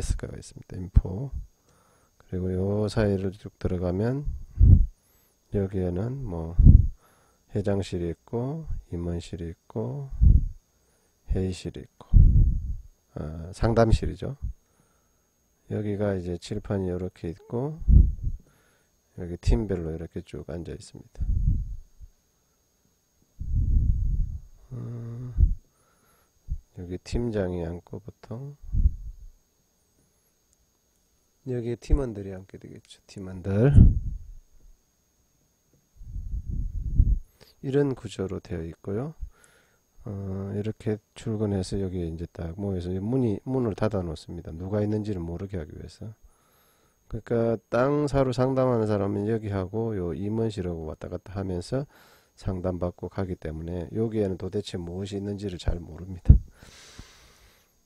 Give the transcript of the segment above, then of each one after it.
데스크가 있습니다. 인포. 그리고 요 사이를 쭉 들어가면 여기에는 뭐 회장실이 있고 임원실이 있고 회의실이 있고 상담실이죠. 여기가 이제 칠판이 이렇게 있고 여기 팀별로 이렇게 쭉 앉아 있습니다. 여기 팀장이 앉고 보통 여기 팀원들이 앉게 되겠죠. 팀원들. 이런 구조로 되어 있고요. 이렇게 출근해서 여기 이제 딱 모여서 문을 닫아 놓습니다. 누가 있는지를 모르게 하기 위해서. 그러니까 땅 사로 상담하는 사람은 여기 하고 요 임원실하고 왔다 갔다 하면서 상담받고 가기 때문에 여기에는 도대체 무엇이 있는지를 잘 모릅니다.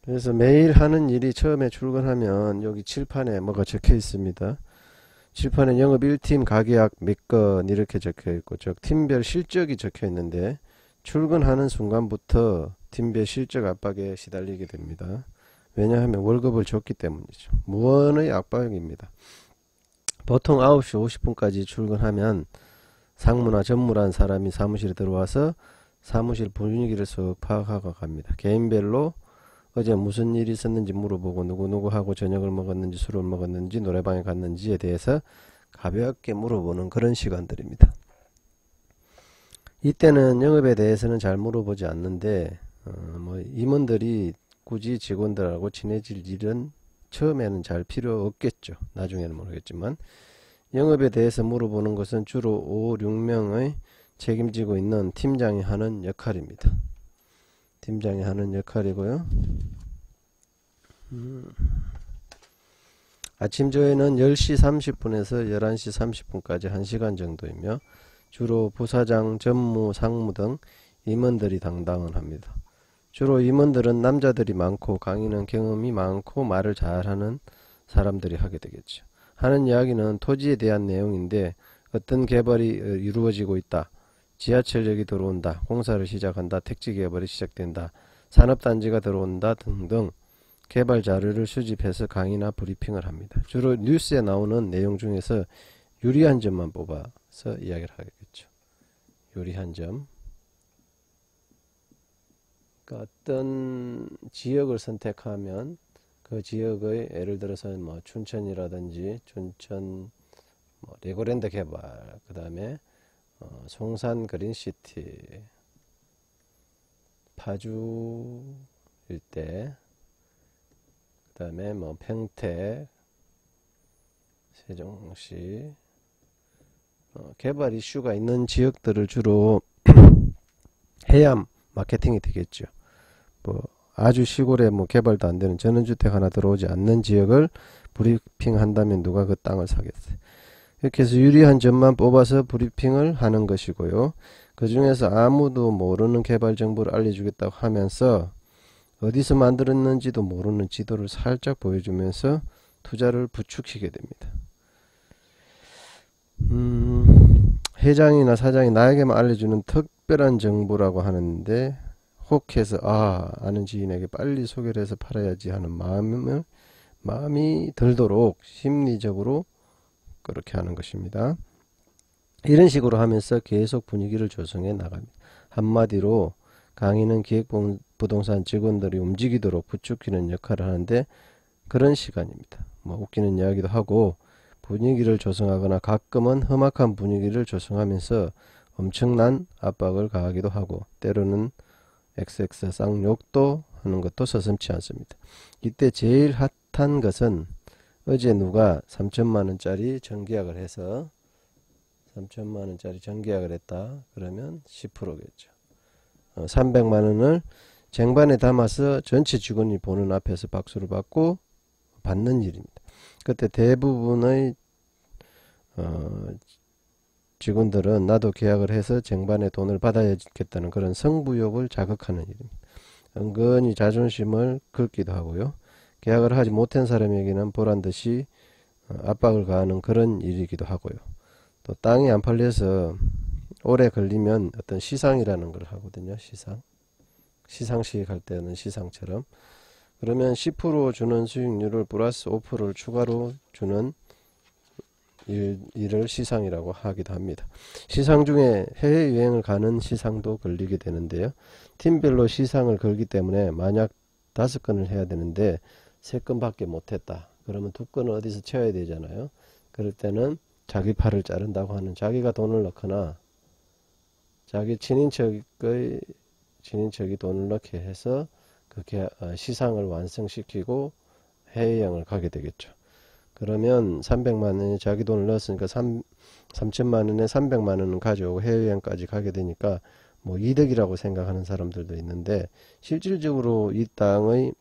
그래서 매일 하는 일이 처음에 출근하면 여기 칠판에 뭐가 적혀 있습니다. 칠판에 영업 1팀 가계약 몇 건 이렇게 적혀 있고 즉 팀별 실적이 적혀 있는데 출근하는 순간부터 팀별 실적 압박에 시달리게 됩니다. 왜냐하면 월급을 줬기 때문이죠. 무언의 압박입니다. 보통 9시 50분까지 출근하면 상무나 전무라는 사람이 사무실에 들어와서 사무실 분위기를 쓱 파악하고 갑니다. 개인별로 어제 무슨 일이 있었는지 물어보고 누구누구하고 저녁을 먹었는지 술을 먹었는지 노래방에 갔는지에 대해서 가볍게 물어보는 그런 시간들입니다. 이때는 영업에 대해서는 잘 물어보지 않는데 뭐 임원들이 굳이 직원들하고 친해질 일은 처음에는 잘 필요 없겠죠. 나중에는 모르겠지만 영업에 대해서 물어보는 것은 주로 5, 6명의 책임지고 있는 팀장이 하는 역할입니다. 팀장이 하는 역할이고요. 아침 조회는 10시 30분에서 11시 30분까지 1시간 정도이며 주로 부사장, 전무, 상무 등 임원들이 담당을 합니다. 주로 임원들은 남자들이 많고 강의는 경험이 많고 말을 잘하는 사람들이 하게 되겠죠. 하는 이야기는 토지에 대한 내용인데 어떤 개발이 이루어지고 있다. 지하철역이 들어온다. 공사를 시작한다. 택지 개발이 시작된다. 산업단지가 들어온다. 등등 개발 자료를 수집해서 강의나 브리핑을 합니다. 주로 뉴스에 나오는 내용 중에서 유리한 점만 뽑아서 이야기를 하겠죠. 유리한 점. 그러니까 어떤 지역을 선택하면 그 지역의 예를 들어서 뭐 춘천이라든지 춘천 뭐 레고랜드 개발, 그 다음에 송산 그린시티, 파주 일대, 그 다음에 뭐 평택, 세종시, 개발 이슈가 있는 지역들을 주로 해야 마케팅이 되겠죠. 뭐 아주 시골에 뭐 개발도 안 되는 전원주택 하나 들어오지 않는 지역을 브리핑 한다면 누가 그 땅을 사겠어요. 이렇게 해서 유리한 점만 뽑아서 브리핑을 하는 것이고요. 그 중에서 아무도 모르는 개발 정보를 알려주겠다고 하면서 어디서 만들었는지도 모르는 지도를 살짝 보여주면서 투자를 부추기게 됩니다. 회장이나 사장이 나에게만 알려주는 특별한 정보라고 하는데 혹해서 아는 지인에게 빨리 소개를 해서 팔아야지 하는 마음이 들도록 심리적으로 그렇게 하는 것입니다. 이런 식으로 하면서 계속 분위기를 조성해 나갑니다. 한마디로 강의는 기획부동산 직원들이 움직이도록 부추기는 역할을 하는데 그런 시간입니다. 뭐 웃기는 이야기도 하고 분위기를 조성하거나 가끔은 험악한 분위기를 조성하면서 엄청난 압박을 가하기도 하고 때로는 XX 쌍욕도 하는 것도 서슴지 않습니다. 이때 제일 핫한 것은 어제 누가 3천만원짜리 전계약을 해서 3천만원짜리 전계약을 했다. 그러면 10%겠죠. 300만원을 쟁반에 담아서 전체 직원이 보는 앞에서 박수를 받고 받는 일입니다. 그때 대부분의 직원들은 나도 계약을 해서 쟁반에 돈을 받아야겠다는 그런 승부욕을 자극하는 일입니다. 은근히 자존심을 긁기도 하고요. 계약을 하지 못한 사람에게는 보란듯이 압박을 가하는 그런 일이기도 하고요. 또 땅이 안 팔려서 오래 걸리면 어떤 시상이라는 걸 하거든요. 시상식 할 때는 시상처럼 그러면 10% 주는 수익률을 플러스 5%를 추가로 주는 이를 시상이라고 하기도 합니다. 시상 중에 해외여행을 가는 시상도 걸리게 되는데요. 팀별로 시상을 걸기 때문에 만약 5건을 해야 되는데 3건밖에 못했다. 그러면 2건은 어디서 채워야 되잖아요. 그럴 때는 자기 팔을 자른다고 하는, 자기가 돈을 넣거나 자기 친인척이 돈을 넣게 해서 그렇게 시상을 완성시키고 해외여행을 가게 되겠죠. 그러면 300만원에 자기 돈을 넣었으니까 3천만원에 300만원은 가져오고 해외여행까지 가게 되니까 뭐 이득이라고 생각하는 사람들도 있는데, 실질적으로 이 땅의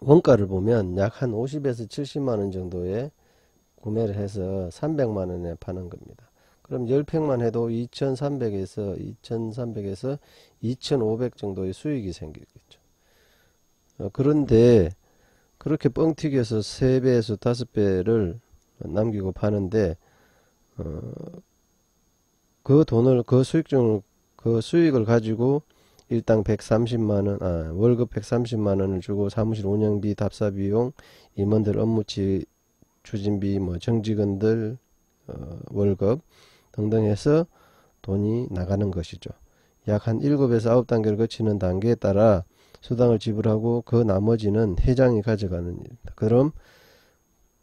원가를 보면 약 한 50에서 70만원 정도에 구매를 해서 300만원에 파는 겁니다. 그럼 10평만 해도 2300에서 2500 정도의 수익이 생기겠죠. 그런데 그렇게 뻥튀기해서 3배에서 5배를 남기고 파는데, 그 돈을, 그 수익을 가지고 일당 130만원, 월급 130만원을 주고 사무실 운영비, 답사비용, 임원들 업무 추진비, 뭐 정직원들 월급 등등 해서 돈이 나가는 것이죠. 약 한 7에서 9단계를 거치는 단계에 따라 수당을 지불하고 그 나머지는 회장이 가져가는 일입니다. 그럼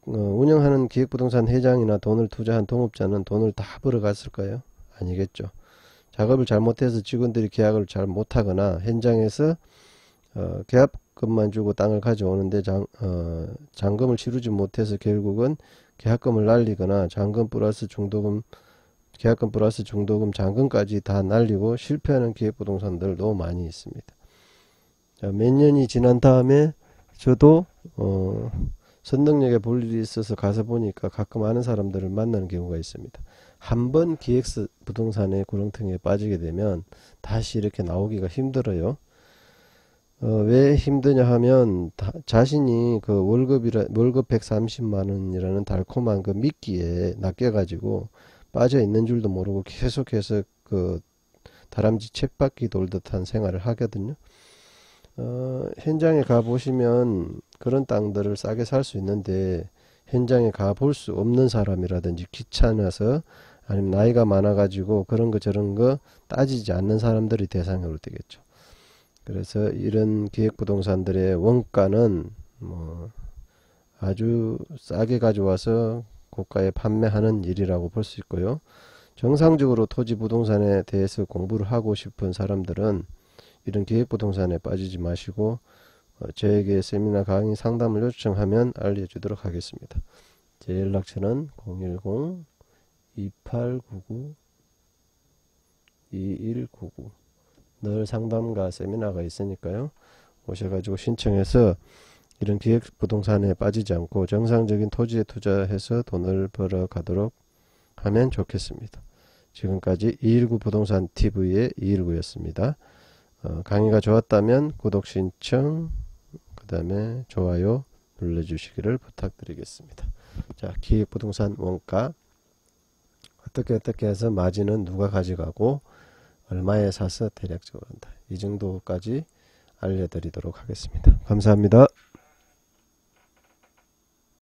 운영하는 기획부동산 회장이나 돈을 투자한 동업자는 돈을 다 벌어갔을까요? 아니겠죠. 작업을 잘못해서 직원들이 계약을 잘 못하거나 현장에서 계약금만 주고 땅을 가져오는데 잔금을 치르지 못해서 결국은 계약금을 날리거나 잔금 플러스 중도금, 계약금 플러스 중도금, 잔금까지 다 날리고 실패하는 기획부동산들도 많이 있습니다. 자, 몇 년이 지난 다음에 저도 선릉역에 볼 일이 있어서 가서 보니까 가끔 아는 사람들을 만나는 경우가 있습니다. 한번 기획부동산의 구렁텅이에 빠지게 되면 다시 이렇게 나오기가 힘들어요. 왜 힘드냐 하면 자신이 그 월급 130만원이라는 달콤한 그 미끼에 낚여가지고 빠져 있는 줄도 모르고 계속해서 그 다람쥐 쳇바퀴 돌듯한 생활을 하거든요. 현장에 가 보시면 그런 땅들을 싸게 살 수 있는데, 현장에 가 볼 수 없는 사람이라든지 귀찮아서, 아니면 나이가 많아 가지고 그런 거 저런 거 따지지 않는 사람들이 대상으로 되겠죠. 그래서 이런 기획부동산들의 원가는 뭐 아주 싸게 가져와서 고가에 판매하는 일이라고 볼 수 있고요. 정상적으로 토지 부동산에 대해서 공부를 하고 싶은 사람들은 이런 기획부동산에 빠지지 마시고 저에게 세미나 강의 상담을 요청하면 알려주도록 하겠습니다. 제 연락처는 010-2899-2199. 늘 상담과 세미나가 있으니까요. 오셔가지고 신청해서 이런 기획부동산에 빠지지 않고 정상적인 토지에 투자해서 돈을 벌어 가도록 하면 좋겠습니다. 지금까지 219 부동산 TV의 219였습니다. 강의가 좋았다면 구독 신청, 그 다음에 좋아요 눌러주시기를 부탁드리겠습니다. 자, 기획부동산 원가 어떻게 해서 마진은 누가 가져가고 얼마에 사서 대략적으로 한다, 이 정도까지 알려드리도록 하겠습니다. 감사합니다.